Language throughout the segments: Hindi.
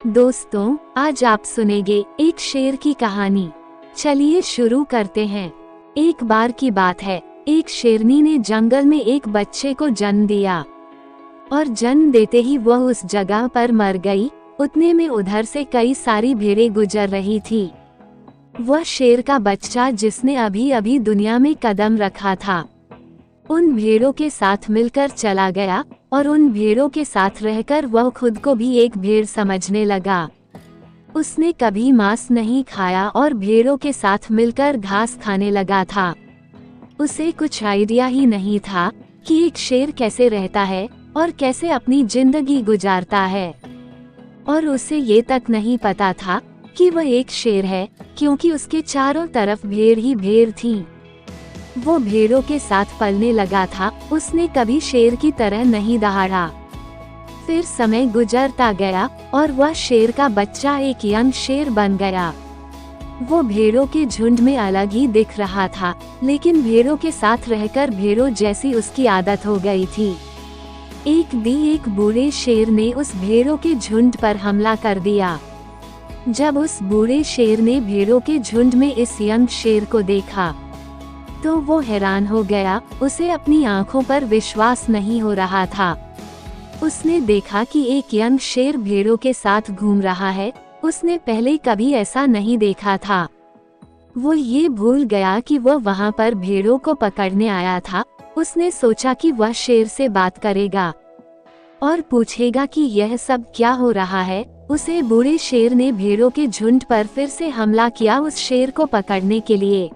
दोस्तों, आज आप सुनेंगे एक शेर की कहानी। चलिए शुरू करते हैं। एक बार की बात है, एक शेरनी ने जंगल में एक बच्चे को जन्म दिया और जन्म देते ही वह उस जगह पर मर गई। उतने में उधर से कई सारी भेड़ें गुजर रही थी। वह शेर का बच्चा जिसने अभी अभी दुनिया में कदम रखा था, उन भेड़ों के साथ मिलकर चला गया और उन भेड़ों के साथ रहकर वह खुद को भी एक भेड़ समझने लगा। उसने कभी मांस नहीं खाया और भेड़ों के साथ मिलकर घास खाने लगा था। उसे कुछ आइडिया ही नहीं था कि एक शेर कैसे रहता है और कैसे अपनी जिंदगी गुजारता है। और उसे ये तक नहीं पता था कि वह एक शेर है, क्योंकि उसके चारों तरफ भेड़ ही भेड़ थीं। वो भेड़ों के साथ पलने लगा था। उसने कभी शेर की तरह नहीं दहाड़ा। फिर समय गुजरता गया और वह शेर का बच्चा एक यंग शेर बन गया। वो भेड़ों के झुंड में अलग ही दिख रहा था, लेकिन भेड़ों के साथ रहकर भेड़ों जैसी उसकी आदत हो गई थी। एक दिन एक बूढ़े शेर ने उस भेड़ों के झुंड पर हमला कर दिया। जब उस बूढ़े शेर ने भेड़ों के झुंड में इस यंग शेर को देखा तो वो हैरान हो गया। उसे अपनी आंखों पर विश्वास नहीं हो रहा था। उसने देखा कि एक यंग शेर भेड़ों के साथ घूम रहा है। उसने पहले कभी ऐसा नहीं देखा था। वो ये भूल गया कि वह वहां पर भेड़ों को पकड़ने आया था। उसने सोचा कि वह शेर से बात करेगा और पूछेगा कि यह सब क्या हो रहा है। उसे बूढ़े शेर ने भेड़ों के झुंड पर फिर से हमला किया उस शेर को पकड़ने के लिए।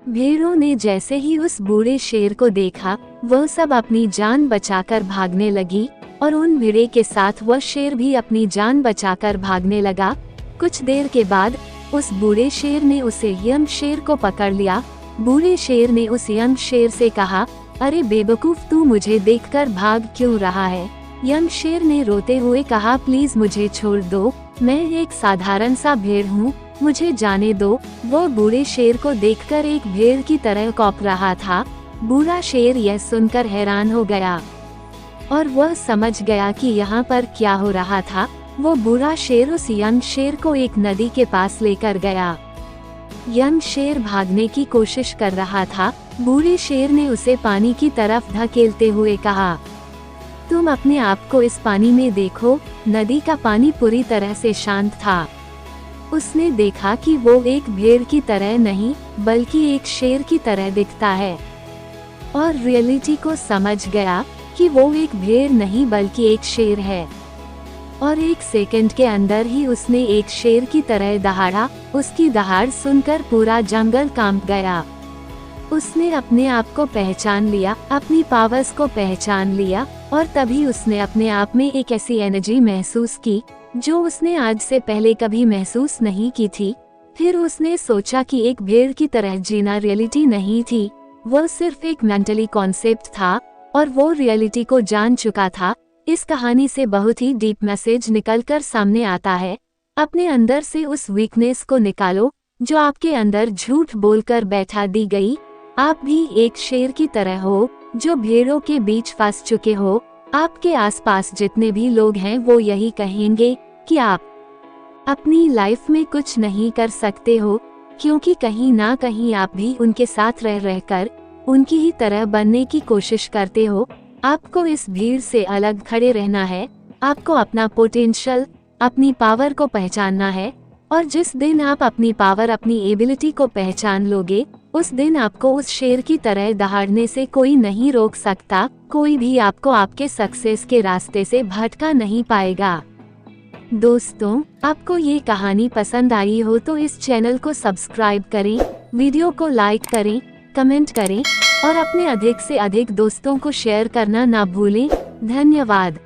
भेड़ों ने जैसे ही उस बूढ़े शेर को देखा, वह सब अपनी जान बचाकर भागने लगी और उन भेड़े के साथ वह शेर भी अपनी जान बचाकर भागने लगा। कुछ देर के बाद उस बूढ़े शेर ने उसे यंग शेर को पकड़ लिया। बूढ़े शेर ने उस यंग शेर से कहा, अरे बेवकूफ, तू मुझे देखकर भाग क्यों रहा है? यंग शेर ने रोते हुए कहा, प्लीज मुझे छोड़ दो, मैं एक साधारण सा भेड़ हूँ, मुझे जाने दो। वो बूढ़े शेर को देखकर एक भेड़ की तरह कौंप रहा था। बूढ़ा शेर यह सुनकर हैरान हो गया और वह समझ गया कि यहाँ पर क्या हो रहा था। वो बूढ़ा शेर उस यंग शेर को एक नदी के पास लेकर गया। यंग शेर भागने की कोशिश कर रहा था। बूढ़े शेर ने उसे पानी की तरफ धकेलते हुए कहा, तुम अपने आप को इस पानी में देखो। नदी का पानी पूरी तरह से शांत था। उसने देखा कि वो एक भेड़ की तरह नहीं बल्कि एक शेर की तरह दिखता है और रियलिटी को समझ गया कि वो एक भेड़ नहीं बल्कि एक शेर है। और एक सेकंड के अंदर ही उसने एक शेर की तरह दहाड़ा। उसकी दहाड़ सुनकर पूरा जंगल कांप गया। उसने अपने आप को पहचान लिया, अपनी पावर्स को पहचान लिया और तभी उसने अपने आप में एक ऐसी एनर्जी महसूस की जो उसने आज से पहले कभी महसूस नहीं की थी। फिर उसने सोचा कि एक भेड़ की तरह जीना रियलिटी नहीं थी, वह सिर्फ एक मेंटली कॉन्सेप्ट था और वो रियलिटी को जान चुका था। इस कहानी से बहुत ही डीप मैसेज निकलकर सामने आता है। अपने अंदर से उस वीकनेस को निकालो जो आपके अंदर झूठ बोलकर बैठा दी गई। आप भी एक शेर की तरह हो जो भेड़ों के बीच फंस चुके हो। आपके आसपास जितने भी लोग हैं वो यही कहेंगे कि आप अपनी लाइफ में कुछ नहीं कर सकते हो, क्योंकि कहीं ना कहीं आप भी उनके साथ रह रहकर उनकी ही तरह बनने की कोशिश करते हो। आपको इस भीड़ से अलग खड़े रहना है। आपको अपना पोटेंशियल, अपनी पावर को पहचानना है और जिस दिन आप अपनी पावर, अपनी एबिलिटी को पहचान लोगे, उस दिन आपको उस शेर की तरह दहाड़ने से कोई नहीं रोक सकता। कोई भी आपको आपके सक्सेस के रास्ते से भटका नहीं पाएगा। दोस्तों, आपको ये कहानी पसंद आई हो तो इस चैनल को सब्सक्राइब करें, वीडियो को लाइक करें, कमेंट करें और अपने अधिक से अधिक दोस्तों को शेयर करना ना भूलें। धन्यवाद।